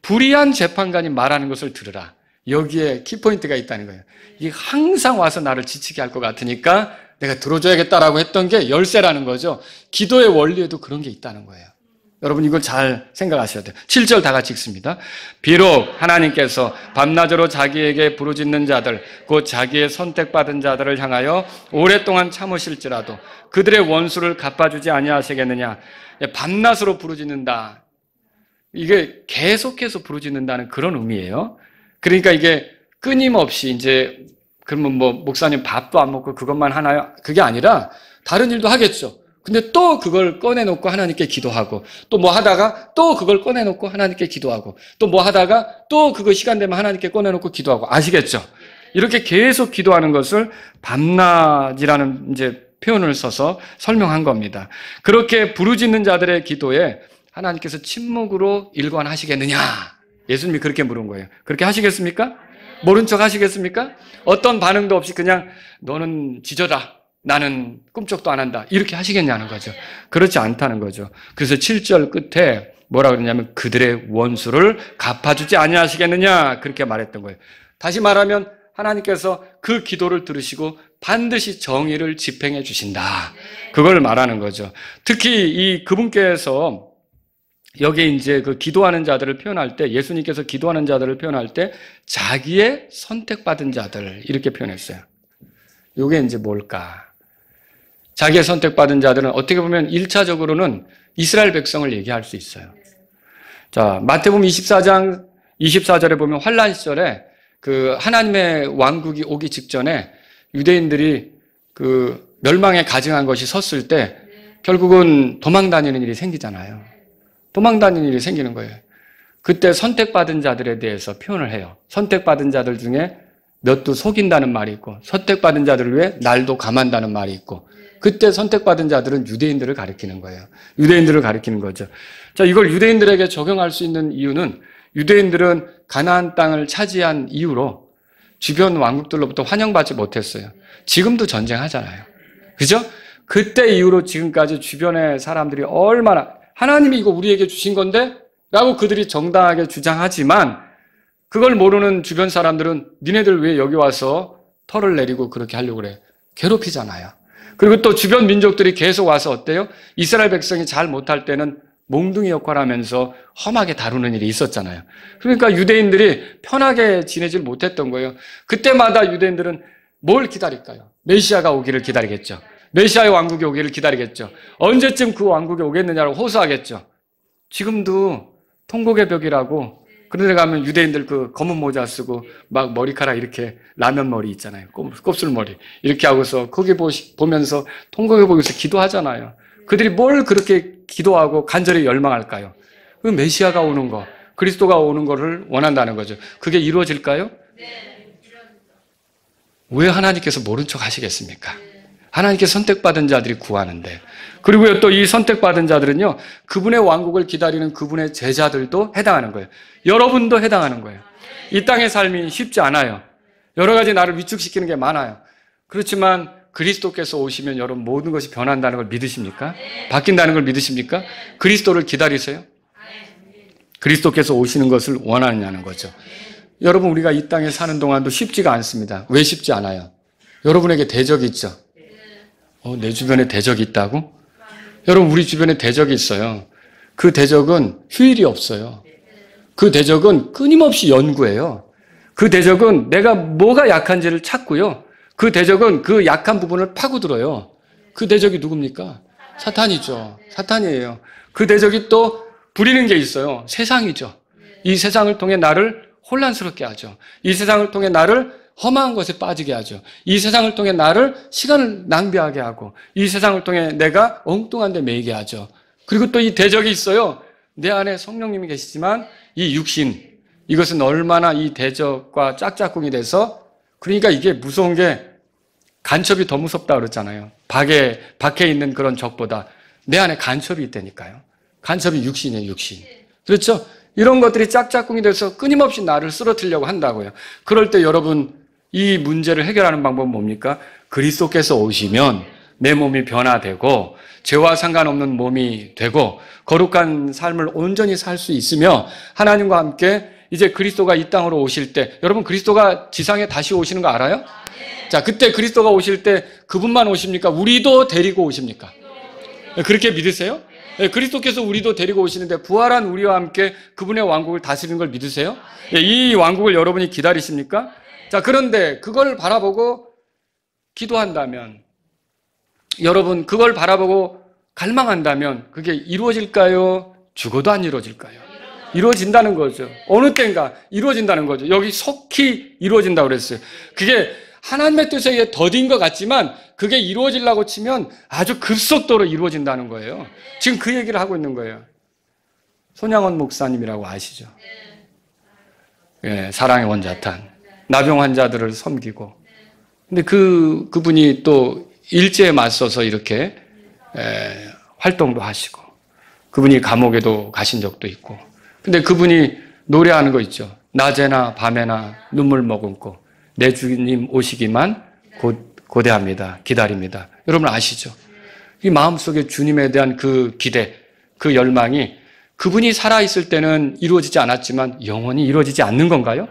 불의한 재판관이 말하는 것을 들으라. 여기에 키포인트가 있다는 거예요. 이게 항상 와서 나를 지치게 할 것 같으니까 내가 들어줘야겠다라고 했던 게 열쇠라는 거죠. 기도의 원리에도 그런 게 있다는 거예요. 여러분 이걸 잘 생각하셔야 돼요. 7절 다 같이 읽습니다. 비록 하나님께서 밤낮으로 자기에게 부르짖는 자들 곧 자기의 선택받은 자들을 향하여 오랫동안 참으실지라도 그들의 원수를 갚아주지 아니하시겠느냐. 밤낮으로 부르짖는다. 이게 계속해서 부르짖는다는 그런 의미예요. 그러니까 이게 끊임없이 이제 그러면 뭐 목사님 밥도 안 먹고 그것만 하나요? 그게 아니라 다른 일도 하겠죠. 근데 또 그걸 꺼내놓고 하나님께 기도하고 또 뭐 하다가 또 그걸 꺼내놓고 하나님께 기도하고 또 뭐 하다가 또 그거 시간 되면 하나님께 꺼내놓고 기도하고 아시겠죠? 이렇게 계속 기도하는 것을 밤낮이라는 이제 표현을 써서 설명한 겁니다. 그렇게 부르짖는 자들의 기도에 하나님께서 침묵으로 일관하시겠느냐? 예수님이 그렇게 물은 거예요. 그렇게 하시겠습니까? 모른 척 하시겠습니까? 어떤 반응도 없이 그냥 너는 지저다. 나는 꿈쩍도 안 한다. 이렇게 하시겠냐는 거죠. 그렇지 않다는 거죠. 그래서 7절 끝에 뭐라 그러냐면 그들의 원수를 갚아주지 아니하시겠느냐 그렇게 말했던 거예요. 다시 말하면 하나님께서 그 기도를 들으시고 반드시 정의를 집행해 주신다. 그걸 말하는 거죠. 특히 이 그분께서 여기에 이제 그 기도하는 자들을 표현할 때 예수님께서 기도하는 자들을 표현할 때 자기의 선택받은 자들 이렇게 표현했어요. 이게 이제 뭘까? 자기의 선택받은 자들은 어떻게 보면 1차적으로는 이스라엘 백성을 얘기할 수 있어요. 자, 마태복음 24장 24절에 보면 환란 시절에 그 하나님의 왕국이 오기 직전에 유대인들이 그 멸망에 가증한 것이 섰을 때 결국은 도망 다니는 일이 생기잖아요. 도망 다니는 일이 생기는 거예요. 그때 선택받은 자들에 대해서 표현을 해요. 선택받은 자들 중에 몇도 속인다는 말이 있고, 선택받은 자들을 위해 날도 감한다는 말이 있고, 그때 선택받은 자들은 유대인들을 가리키는 거예요. 유대인들을 가리키는 거죠. 자, 이걸 유대인들에게 적용할 수 있는 이유는 유대인들은 가나안 땅을 차지한 이후로 주변 왕국들로부터 환영받지 못했어요. 지금도 전쟁하잖아요. 그죠? 그때 이후로 지금까지 주변의 사람들이 얼마나 하나님이 이거 우리에게 주신 건데? 라고 그들이 정당하게 주장하지만 그걸 모르는 주변 사람들은 니네들 왜 여기 와서 털을 내리고 그렇게 하려고 그래? 괴롭히잖아요. 그리고 또 주변 민족들이 계속 와서 어때요? 이스라엘 백성이 잘 못할 때는 몽둥이 역할을 하면서 험하게 다루는 일이 있었잖아요. 그러니까 유대인들이 편하게 지내질 못했던 거예요. 그때마다 유대인들은 뭘 기다릴까요? 메시아가 오기를 기다리겠죠. 메시아의 왕국이 오기를 기다리겠죠. 언제쯤 그 왕국이 오겠느냐고 호소하겠죠. 지금도 통곡의 벽이라고 그런 데 가면 유대인들 그 검은 모자 쓰고 막 머리카락 이렇게 라면 머리 있잖아요. 곱슬머리 이렇게 하고서 거기 보면서 통곡의 벽에서 기도하잖아요. 그들이 뭘 그렇게 기도하고 간절히 열망할까요? 그 메시아가 오는 거, 그리스도가 오는 거를 원한다는 거죠. 그게 이루어질까요? 왜 하나님께서 모른 척 하시겠습니까? 하나님께 선택받은 자들이 구하는데. 그리고요, 또 이 선택받은 자들은요, 그분의 왕국을 기다리는 그분의 제자들도 해당하는 거예요. 여러분도 해당하는 거예요. 이 땅의 삶이 쉽지 않아요. 여러 가지 나를 위축시키는 게 많아요. 그렇지만 그리스도께서 오시면 여러분 모든 것이 변한다는 걸 믿으십니까? 바뀐다는 걸 믿으십니까? 그리스도를 기다리세요? 그리스도께서 오시는 것을 원하느냐는 거죠. 여러분, 우리가 이 땅에 사는 동안도 쉽지가 않습니다. 왜 쉽지 않아요? 여러분에게 대적이 있죠. 내 주변에 대적이 있다고? 여러분, 우리 주변에 대적이 있어요. 그 대적은 휴일이 없어요. 그 대적은 끊임없이 연구해요. 그 대적은 내가 뭐가 약한지를 찾고요. 그 대적은 그 약한 부분을 파고들어요. 그 대적이 누굽니까? 사탄이죠. 사탄이에요. 그 대적이 또 부리는 게 있어요. 세상이죠. 이 세상을 통해 나를 혼란스럽게 하죠. 이 세상을 통해 나를 험한 것에 빠지게 하죠. 이 세상을 통해 나를 시간을 낭비하게 하고 이 세상을 통해 내가 엉뚱한 데 매이게 하죠. 그리고 또 이 대적이 있어요. 내 안에 성령님이 계시지만 이 육신, 이것은 얼마나 이 대적과 짝짝꿍이 돼서, 그러니까 이게 무서운 게 간첩이 더 무섭다 그랬잖아요. 밖에 있는 그런 적보다 내 안에 간첩이 있다니까요. 간첩이 육신이에요, 육신. 그렇죠? 이런 것들이 짝짝꿍이 돼서 끊임없이 나를 쓰러뜨리려고 한다고요. 그럴 때 여러분, 이 문제를 해결하는 방법은 뭡니까? 그리스도께서 오시면 내 몸이 변화되고 죄와 상관없는 몸이 되고 거룩한 삶을 온전히 살 수 있으며 하나님과 함께 이제 그리스도가 이 땅으로 오실 때, 여러분 그리스도가 지상에 다시 오시는 거 알아요? 자, 그때 그리스도가 오실 때 그분만 오십니까? 우리도 데리고 오십니까? 그렇게 믿으세요? 그리스도께서 우리도 데리고 오시는데 부활한 우리와 함께 그분의 왕국을 다스리는 걸 믿으세요? 이 왕국을 여러분이 기다리십니까? 자, 그런데 그걸 바라보고 기도한다면, 여러분 그걸 바라보고 갈망한다면 그게 이루어질까요? 죽어도 안 이루어질까요? 이루어진다는 거죠. 어느 때인가 이루어진다는 거죠. 여기 속히 이루어진다고 그랬어요. 그게 하나님의 뜻에 의해 더딘 것 같지만 그게 이루어지려고 치면 아주 급속도로 이루어진다는 거예요. 지금 그 얘기를 하고 있는 거예요. 손양원 목사님이라고 아시죠? 예, 사랑의 원자탄. 나병 환자들을 섬기고. 근데 그분이 또 일제에 맞서서 이렇게 활동도 하시고, 그분이 감옥에도 가신 적도 있고. 근데 그분이 노래하는 거 있죠. 낮에나 밤에나 눈물 머금고 내 주님 오시기만 고대합니다. 기다립니다. 여러분 아시죠? 이 마음속에 주님에 대한 그 기대, 그 열망이 그분이 살아있을 때는 이루어지지 않았지만 영원히 이루어지지 않는 건가요?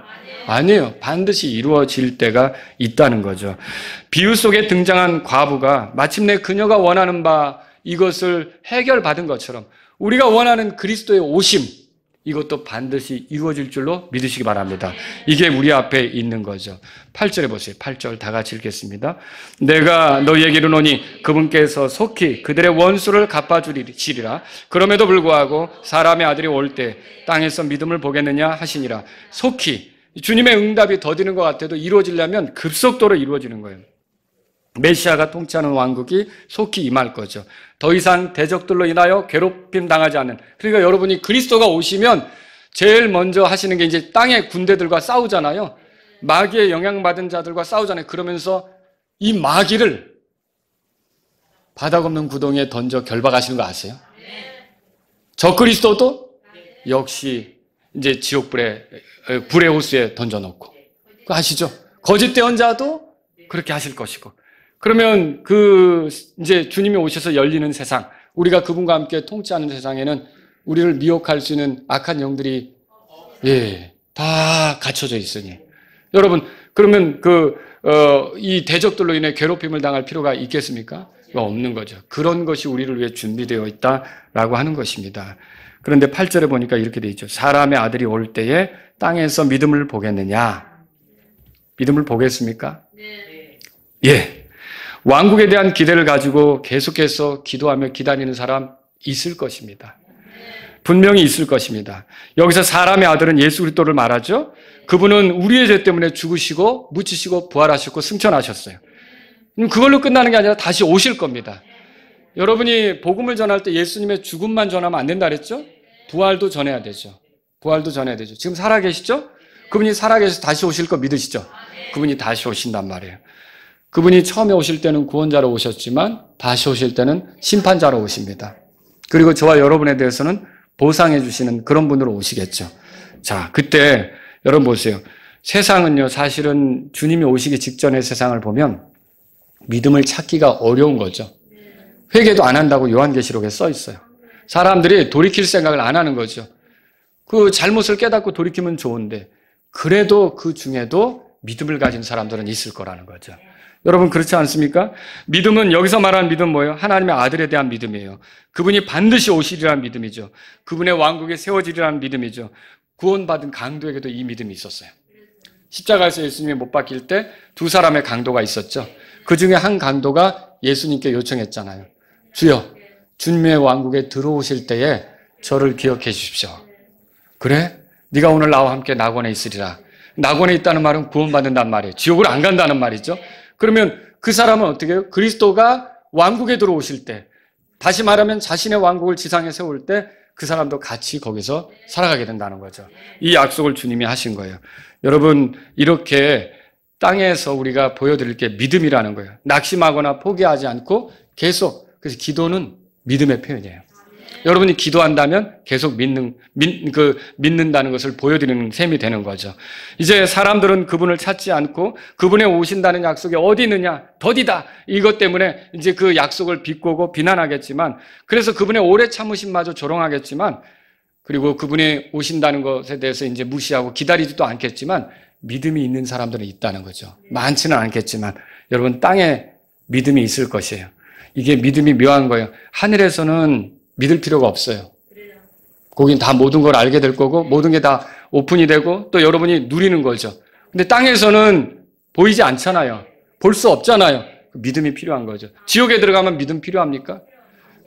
아니에요. 반드시 이루어질 때가 있다는 거죠. 비유 속에 등장한 과부가 마침내 그녀가 원하는 바 이것을 해결받은 것처럼 우리가 원하는 그리스도의 오심, 이것도 반드시 이루어질 줄로 믿으시기 바랍니다. 이게 우리 앞에 있는 거죠. 8절에 보세요. 8절 다 같이 읽겠습니다. 내가 너희에게 이르노니 그분께서 속히 그들의 원수를 갚아주시리라. 그럼에도 불구하고 사람의 아들이 올 때 땅에서 믿음을 보겠느냐 하시니라. 속히 주님의 응답이 더디는 것 같아도 이루어지려면 급속도로 이루어지는 거예요. 메시아가 통치하는 왕국이 속히 임할 거죠. 더 이상 대적들로 인하여 괴롭힘 당하지 않는. 그러니까 여러분이 그리스도가 오시면 제일 먼저 하시는 게 이제 땅의 군대들과 싸우잖아요. 마귀의 영향받은 자들과 싸우잖아요. 그러면서 이 마귀를 바닥 없는 구덩이에 던져 결박하시는 거 아세요? 저 그리스도도 역시 이제 지옥불의 불의 호수에 던져놓고. 그거 아시죠? 거짓 대언자도 그렇게 하실 것이고. 그러면 이제 주님이 오셔서 열리는 세상, 우리가 그분과 함께 통치하는 세상에는 우리를 미혹할 수 있는 악한 영들이, 다 갖춰져 있으니. 여러분, 그러면 이 대적들로 인해 괴롭힘을 당할 필요가 있겠습니까? 없는 거죠. 그런 것이 우리를 위해 준비되어 있다라고 하는 것입니다. 그런데 8절에 보니까 이렇게 돼 있죠. 사람의 아들이 올 때에 땅에서 믿음을 보겠느냐? 믿음을 보겠습니까? 네. 예. 왕국에 대한 기대를 가지고 계속해서 기도하며 기다리는 사람 있을 것입니다. 분명히 있을 것입니다. 여기서 사람의 아들은 예수 그리스도를 말하죠. 그분은 우리의 죄 때문에 죽으시고 묻히시고 부활하셨고 승천하셨어요. 그걸로 끝나는 게 아니라 다시 오실 겁니다. 여러분이 복음을 전할 때 예수님의 죽음만 전하면 안 된다 그랬죠? 부활도 전해야 되죠. 부활도 전해야 되죠. 지금 살아계시죠? 그분이 살아계셔서 다시 오실 거 믿으시죠? 그분이 다시 오신단 말이에요. 그분이 처음에 오실 때는 구원자로 오셨지만 다시 오실 때는 심판자로 오십니다. 그리고 저와 여러분에 대해서는 보상해 주시는 그런 분으로 오시겠죠. 자, 그때 여러분 보세요. 세상은요, 사실은 주님이 오시기 직전의 세상을 보면 믿음을 찾기가 어려운 거죠. 회개도 안 한다고 요한계시록에 써 있어요. 사람들이 돌이킬 생각을 안 하는 거죠. 그 잘못을 깨닫고 돌이키면 좋은데 그래도 그 중에도 믿음을 가진 사람들은 있을 거라는 거죠. 여러분 그렇지 않습니까? 믿음은 여기서 말하는 믿음은 뭐예요? 하나님의 아들에 대한 믿음이에요. 그분이 반드시 오시리라는 믿음이죠. 그분의 왕국이 세워지리라는 믿음이죠. 구원받은 강도에게도 이 믿음이 있었어요. 십자가에서 예수님이 못 박힐 때 두 사람의 강도가 있었죠. 그 중에 한 강도가 예수님께 요청했잖아요. 주여, 주님의 왕국에 들어오실 때에 저를 기억해 주십시오. 그래? 네가 오늘 나와 함께 낙원에 있으리라. 낙원에 있다는 말은 구원받는다는 말이에요. 지옥을 안 간다는 말이죠. 그러면 그 사람은 어떻게 해요? 그리스도가 왕국에 들어오실 때, 다시 말하면 자신의 왕국을 지상에 세울 때 그 사람도 같이 거기서 살아가게 된다는 거죠. 이 약속을 주님이 하신 거예요. 여러분, 이렇게 땅에서 우리가 보여드릴 게 믿음이라는 거예요. 낙심하거나 포기하지 않고 계속, 그래서 기도는 믿음의 표현이에요. 여러분이 기도한다면 계속 믿는다는 것을 보여드리는 셈이 되는 거죠. 이제 사람들은 그분을 찾지 않고 그분의 오신다는 약속이 어디 있느냐? 더디다. 이것 때문에 이제 그 약속을 비꼬고 비난하겠지만, 그래서 그분의 오래 참으심마저 조롱하겠지만, 그리고 그분이 오신다는 것에 대해서 이제 무시하고 기다리지도 않겠지만, 믿음이 있는 사람들은 있다는 거죠. 많지는 않겠지만, 여러분 땅에 믿음이 있을 것이에요. 이게 믿음이 묘한 거예요. 하늘에서는 믿을 필요가 없어요. 거긴 다 모든 걸 알게 될 거고 모든 게 다 오픈이 되고 또 여러분이 누리는 거죠. 근데 땅에서는 보이지 않잖아요. 볼 수 없잖아요. 믿음이 필요한 거죠. 지옥에 들어가면 믿음 필요합니까?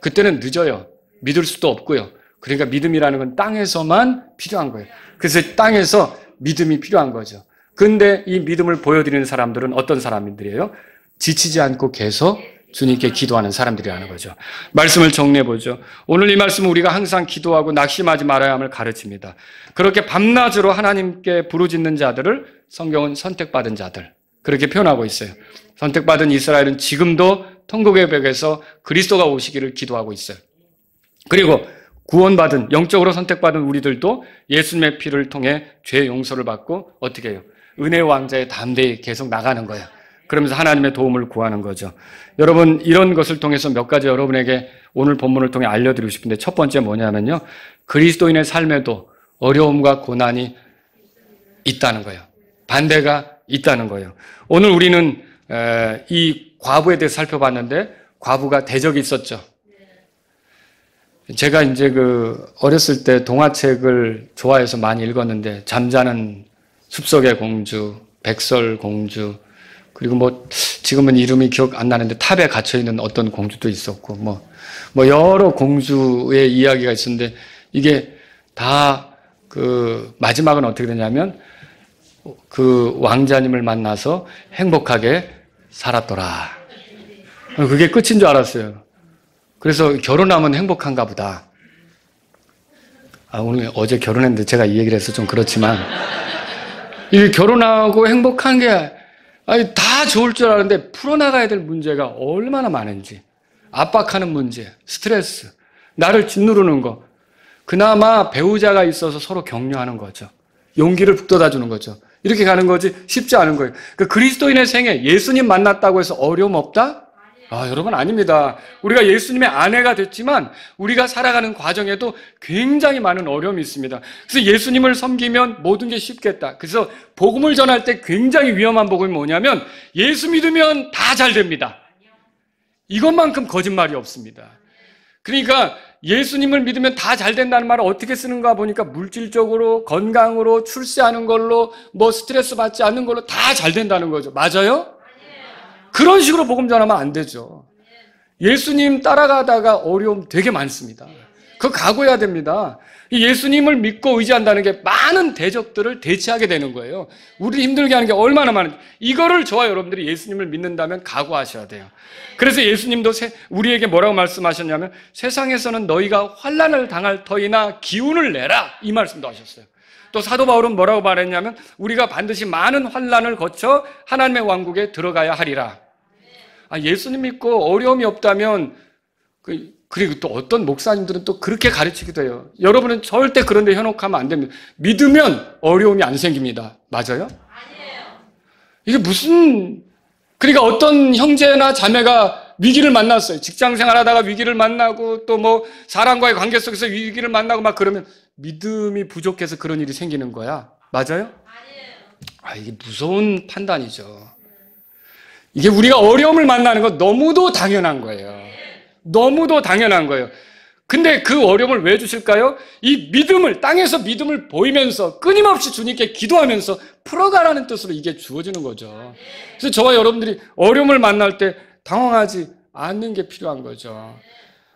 그때는 늦어요. 믿을 수도 없고요. 그러니까 믿음이라는 건 땅에서만 필요한 거예요. 그래서 땅에서 믿음이 필요한 거죠. 근데 이 믿음을 보여드리는 사람들은 어떤 사람들이에요? 지치지 않고 계속 주님께 기도하는 사람들이라는 거죠. 말씀을 정리해보죠. 오늘 이 말씀은 우리가 항상 기도하고 낙심하지 말아야 함을 가르칩니다. 그렇게 밤낮으로 하나님께 부르짖는 자들을 성경은 선택받은 자들, 그렇게 표현하고 있어요. 선택받은 이스라엘은 지금도 통곡의 벽에서 그리스도가 오시기를 기도하고 있어요. 그리고 구원받은, 영적으로 선택받은 우리들도 예수님의 피를 통해 죄 용서를 받고 어떻게 해요? 은혜의 왕자에 담대히 계속 나가는 거예요. 그러면서 하나님의 도움을 구하는 거죠. 여러분, 이런 것을 통해서 몇 가지 여러분에게 오늘 본문을 통해 알려드리고 싶은데, 첫 번째 뭐냐면요, 그리스도인의 삶에도 어려움과 고난이 있다는 거예요. 반대가 있다는 거예요. 오늘 우리는 이 과부에 대해서 살펴봤는데, 과부가 대적이 있었죠. 제가 이제 어렸을 때 동화책을 좋아해서 많이 읽었는데, 잠자는 숲속의 공주, 백설공주, 그리고 지금은 이름이 기억 안 나는데 탑에 갇혀있는 어떤 공주도 있었고, 여러 공주의 이야기가 있었는데, 이게 다 마지막은 어떻게 되냐면, 왕자님을 만나서 행복하게 살았더라. 그게 끝인 줄 알았어요. 그래서 결혼하면 행복한가 보다. 오늘 어제 결혼했는데 제가 이 얘기를 해서 좀 그렇지만, 이 결혼하고 행복한 게, 다 좋을 줄 아는데 풀어나가야 될 문제가 얼마나 많은지. 압박하는 문제, 스트레스, 나를 짓누르는 거. 그나마 배우자가 있어서 서로 격려하는 거죠. 용기를 북돋아 주는 거죠. 이렇게 가는 거지 쉽지 않은 거예요. 그리스도인의 생애, 예수님 만났다고 해서 어려움 없다? 여러분 아닙니다. 우리가 예수님의 아내가 됐지만 우리가 살아가는 과정에도 굉장히 많은 어려움이 있습니다. 그래서 예수님을 섬기면 모든 게 쉽겠다. 그래서 복음을 전할 때 굉장히 위험한 복음이 뭐냐면 예수 믿으면 다 잘 됩니다. 이것만큼 거짓말이 없습니다. 그러니까 예수님을 믿으면 다 잘 된다는 말을 어떻게 쓰는가 보니까 물질적으로, 건강으로, 출세하는 걸로, 스트레스 받지 않는 걸로 다 잘 된다는 거죠. 맞아요? 그런 식으로 복음 전하면 안 되죠. 예수님 따라가다가 어려움 되게 많습니다. 그거 각오해야 됩니다. 예수님을 믿고 의지한다는 게 많은 대적들을 대체하게 되는 거예요. 우리를 힘들게 하는 게 얼마나 많은지. 이거를 저와 여러분들이 예수님을 믿는다면 각오하셔야 돼요. 그래서 예수님도 우리에게 뭐라고 말씀하셨냐면 세상에서는 너희가 환난을 당할 터이나 기운을 내라, 이 말씀도 하셨어요. 또 사도 바울은 뭐라고 말했냐면 우리가 반드시 많은 환난을 거쳐 하나님의 왕국에 들어가야 하리라. 예수님 믿고 어려움이 없다면 그리고 또 어떤 목사님들은 또 그렇게 가르치기도 해요. 여러분은 절대 그런 데 현혹하면 안 됩니다. 믿으면 어려움이 안 생깁니다. 맞아요? 아니에요. 이게 그러니까 어떤 형제나 자매가 위기를 만났어요. 직장 생활하다가 위기를 만나고 또 사람과의 관계 속에서 위기를 만나고 막 그러면 믿음이 부족해서 그런 일이 생기는 거야. 맞아요? 아니에요. 이게 무서운 판단이죠. 이게 우리가 어려움을 만나는 건 너무도 당연한 거예요. 너무도 당연한 거예요. 근데 그 어려움을 왜 주실까요? 이 믿음을, 땅에서 믿음을 보이면서 끊임없이 주님께 기도하면서 풀어가라는 뜻으로 이게 주어지는 거죠. 그래서 저와 여러분들이 어려움을 만날 때 당황하지 않는 게 필요한 거죠.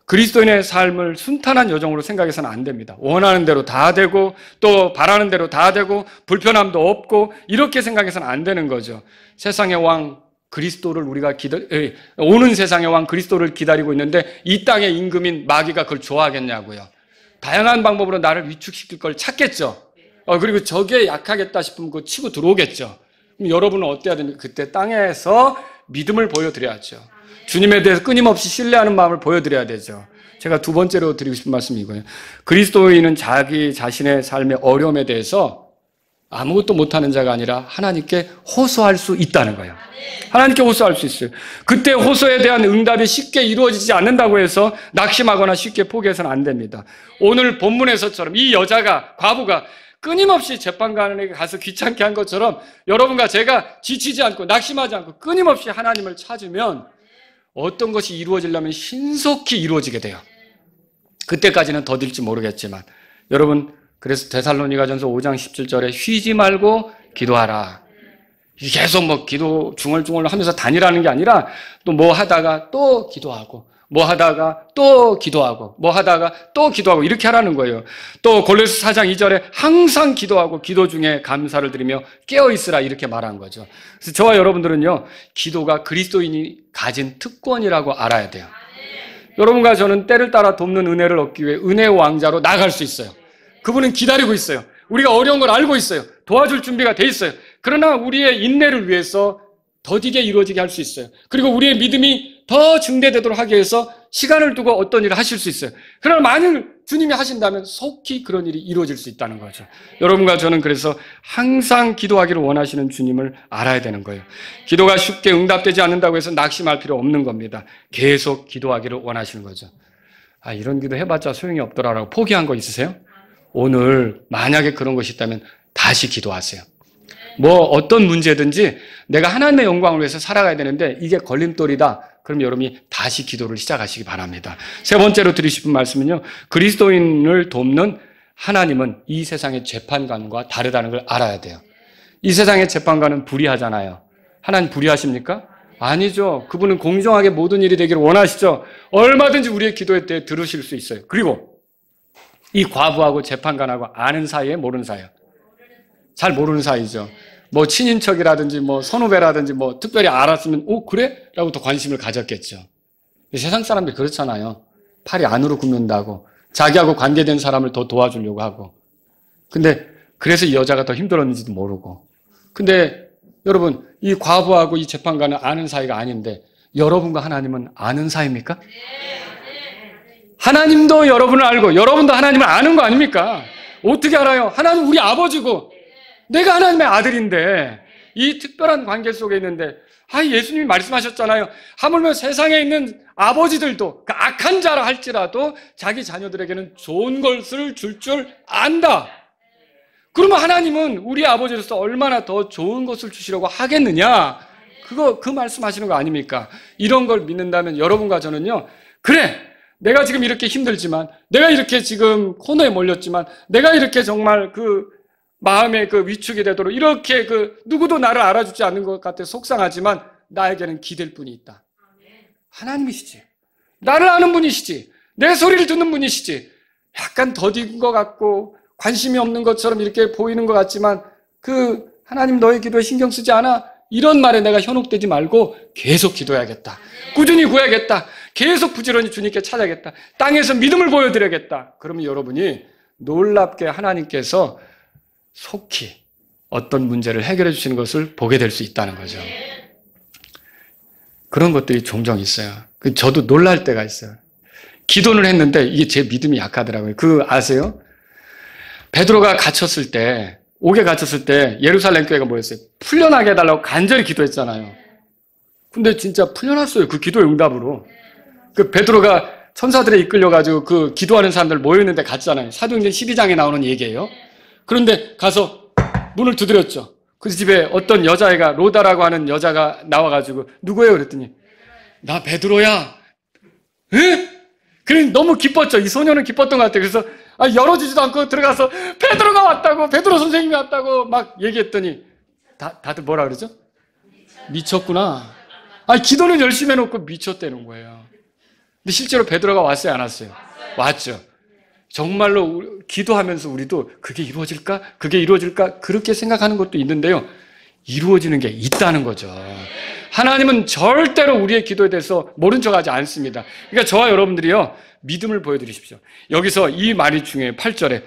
그리스도인의 삶을 순탄한 여정으로 생각해서는 안 됩니다. 원하는 대로 다 되고 또 바라는 대로 다 되고 불편함도 없고 이렇게 생각해서는 안 되는 거죠. 세상의 왕 그리스도를 우리가 오는 세상의 왕 그리스도를 기다리고 있는데 이 땅의 임금인 마귀가 그걸 좋아하겠냐고요. 다양한 방법으로 나를 위축시킬 걸 찾겠죠. 그리고 저게 약하겠다 싶으면 그거 치고 들어오겠죠. 그럼 여러분은 어때야 됩니까? 그때 땅에서 믿음을 보여드려야죠. 주님에 대해서 끊임없이 신뢰하는 마음을 보여드려야 되죠. 제가 두 번째로 드리고 싶은 말씀이 이거예요. 그리스도인은 자기 자신의 삶의 어려움에 대해서 아무것도 못하는 자가 아니라 하나님께 호소할 수 있다는 거예요. 하나님께 호소할 수 있어요. 그때 호소에 대한 응답이 쉽게 이루어지지 않는다고 해서 낙심하거나 쉽게 포기해서는 안 됩니다. 오늘 본문에서처럼 이 과부가 끊임없이 재판관에게 가서 귀찮게 한 것처럼 여러분과 제가 지치지 않고 낙심하지 않고 끊임없이 하나님을 찾으면 어떤 것이 이루어지려면 신속히 이루어지게 돼요. 그때까지는 더딜지 모르겠지만 여러분, 그래서 데살로니가전서 5장 17절에 쉬지 말고 기도하라. 계속 기도 중얼중얼 하면서 다니라는 게 아니라 또 하다가 또 기도하고 하다가 또 기도하고 하다가 또 기도하고 이렇게 하라는 거예요. 또 골로새 4장 2절에 항상 기도하고 기도 중에 감사를 드리며 깨어있으라 이렇게 말한 거죠. 그래서 저와 여러분들은요, 기도가 그리스도인이 가진 특권이라고 알아야 돼요. 여러분과 저는 때를 따라 돕는 은혜를 얻기 위해 은혜의 왕자로 나아갈 수 있어요. 그분은 기다리고 있어요. 우리가 어려운 걸 알고 있어요. 도와줄 준비가 돼 있어요. 그러나 우리의 인내를 위해서 더디게 이루어지게 할 수 있어요. 그리고 우리의 믿음이 더 증대되도록 하기 위해서 시간을 두고 어떤 일을 하실 수 있어요. 그러나 만일 주님이 하신다면 속히 그런 일이 이루어질 수 있다는 거죠. 여러분과 저는 그래서 항상 기도하기를 원하시는 주님을 알아야 되는 거예요. 기도가 쉽게 응답되지 않는다고 해서 낙심할 필요 없는 겁니다. 계속 기도하기를 원하시는 거죠. 이런 기도 해봤자 소용이 없더라라고 포기한 거 있으세요? 오늘 만약에 그런 것이 있다면 다시 기도하세요. 어떤 문제든지 내가 하나님의 영광을 위해서 살아가야 되는데 이게 걸림돌이다. 그럼 여러분이 다시 기도를 시작하시기 바랍니다. 세 번째로 드리고 싶은 말씀은요. 그리스도인을 돕는 하나님은 이 세상의 재판관과 다르다는 걸 알아야 돼요. 이 세상의 재판관은 불의하잖아요. 하나님 불의하십니까? 아니죠. 그분은 공정하게 모든 일이 되기를 원하시죠. 얼마든지 우리의 기도에 대해 들으실 수 있어요. 그리고 이 과부하고 재판관하고 아는 사이에 모르는 사이예요. 잘 모르는 사이죠. 뭐 친인척이라든지 뭐 선후배라든지 뭐 특별히 알았으면 그래? 라고 더 관심을 가졌겠죠. 세상 사람들이 그렇잖아요. 팔이 안으로 굽는다고 자기하고 관계된 사람을 더 도와주려고 하고. 근데 그래서 이 여자가 더 힘들었는지도 모르고. 근데 여러분 이 과부하고 이 재판관은 아는 사이가 아닌데 여러분과 하나님은 아는 사이입니까? 하나님도 여러분을 알고 여러분도 하나님을 아는 거 아닙니까? 어떻게 알아요? 하나님 우리 아버지고 내가 하나님의 아들인데 이 특별한 관계 속에 있는데 예수님이 말씀하셨잖아요. 하물며 세상에 있는 아버지들도 그 악한 자라 할지라도 자기 자녀들에게는 좋은 것을 줄 안다. 그러면 하나님은 우리 아버지로서 얼마나 더 좋은 것을 주시려고 하겠느냐? 그 말씀하시는 거 아닙니까? 이런 걸 믿는다면 여러분과 저는요. 그래, 내가 지금 이렇게 힘들지만, 내가 이렇게 지금 코너에 몰렸지만, 내가 이렇게 정말 그 마음의 그 위축이 되도록 이렇게 누구도 나를 알아주지 않는 것 같아 속상하지만 나에게는 기댈 분이 있다. 하나님이시지. 나를 아는 분이시지. 내 소리를 듣는 분이시지. 약간 더딘 것 같고 관심이 없는 것처럼 이렇게 보이는 것 같지만 하나님 너의 기도에 신경 쓰지 않아? 이런 말에 내가 현혹되지 말고 계속 기도해야겠다. 꾸준히 구해야겠다. 계속 부지런히 주님께 찾아야겠다. 땅에서 믿음을 보여드려야겠다. 그러면 여러분이 놀랍게 하나님께서 속히 어떤 문제를 해결해 주시는 것을 보게 될 수 있다는 거죠. 그런 것들이 종종 있어요. 저도 놀랄 때가 있어요. 기도를 했는데 이게 제 믿음이 약하더라고요. 아세요? 베드로가 갇혔을 때, 옥에 갇혔을 때 예루살렘 교회가 뭐였어요? 풀려나게 해달라고 간절히 기도했잖아요. 근데 진짜 풀려났어요. 그 기도의 응답으로. 베드로가 천사들에 이끌려가지고 기도하는 사람들 모여있는데 갔잖아요. 사도행전 12장에 나오는 얘기예요. 그런데 가서 문을 두드렸죠. 그 집에 어떤 여자애가 로다라고 하는 여자가 나와가지고 누구예요? 그랬더니 나 베드로야. 에? 그래 너무 기뻤죠. 이 소녀는 기뻤던 것 같아요. 그래서 열어주지도 않고 들어가서 베드로가 왔다고 베드로 선생님이 왔다고 막 얘기했더니 다들 뭐라 그러죠? 미쳤구나. 기도는 열심히 해놓고 미쳤다는 거예요. 근데 실제로 베드로가 왔어요? 안 왔어요? 왔죠. 정말로 기도하면서 우리도 그게 이루어질까? 그게 이루어질까? 그렇게 생각하는 것도 있는데요. 이루어지는 게 있다는 거죠. 하나님은 절대로 우리의 기도에 대해서 모른 척하지 않습니다. 그러니까 저와 여러분들이요. 믿음을 보여드리십시오. 여기서 이 말이 중요해요. 8절에.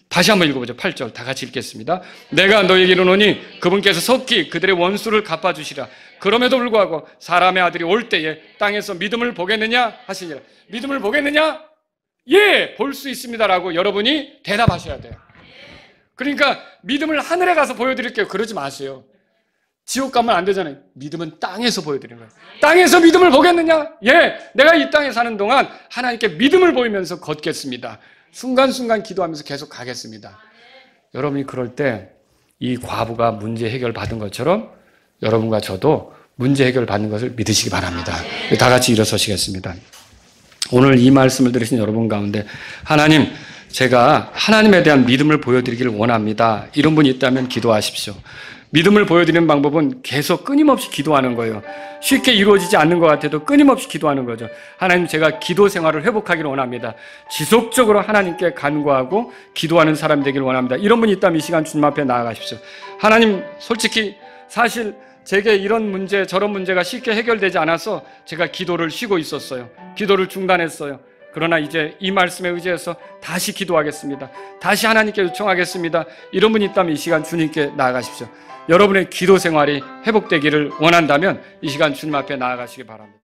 다시 한번 읽어보죠. 8절 다 같이 읽겠습니다. 내가 너에게 이르노니 그분께서 속히 그들의 원수를 갚아주시라. 그럼에도 불구하고 사람의 아들이 올 때에 땅에서 믿음을 보겠느냐 하시니라. 믿음을 보겠느냐? 예, 볼 수 있습니다라고 여러분이 대답하셔야 돼요. 그러니까 믿음을 하늘에 가서 보여드릴게요. 그러지 마세요. 지옥 가면 안 되잖아요. 믿음은 땅에서 보여드리는 거예요. 땅에서 믿음을 보겠느냐? 예, 내가 이 땅에 사는 동안 하나님께 믿음을 보이면서 걷겠습니다. 순간순간 기도하면서 계속 가겠습니다. 여러분이 그럴 때 이 과부가 문제 해결 받은 것처럼 여러분과 저도 문제 해결 받는 것을 믿으시기 바랍니다. 다 같이 일어서시겠습니다. 오늘 이 말씀을 들으신 여러분 가운데 하나님, 제가 하나님에 대한 믿음을 보여드리기를 원합니다. 이런 분이 있다면 기도하십시오. 믿음을 보여드리는 방법은 계속 끊임없이 기도하는 거예요. 쉽게 이루어지지 않는 것 같아도 끊임없이 기도하는 거죠. 하나님, 제가 기도 생활을 회복하기를 원합니다. 지속적으로 하나님께 간구하고 기도하는 사람이 되기를 원합니다. 이런 분이 있다면 이 시간 주님 앞에 나아가십시오. 하나님, 솔직히 사실 제게 이런 문제 저런 문제가 쉽게 해결되지 않아서 제가 기도를 쉬고 있었어요. 기도를 중단했어요. 그러나 이제 이 말씀에 의지해서 다시 기도하겠습니다. 다시 하나님께 요청하겠습니다. 이런 분이 있다면 이 시간 주님께 나아가십시오. 여러분의 기도 생활이 회복되기를 원한다면 이 시간 주님 앞에 나아가시기 바랍니다.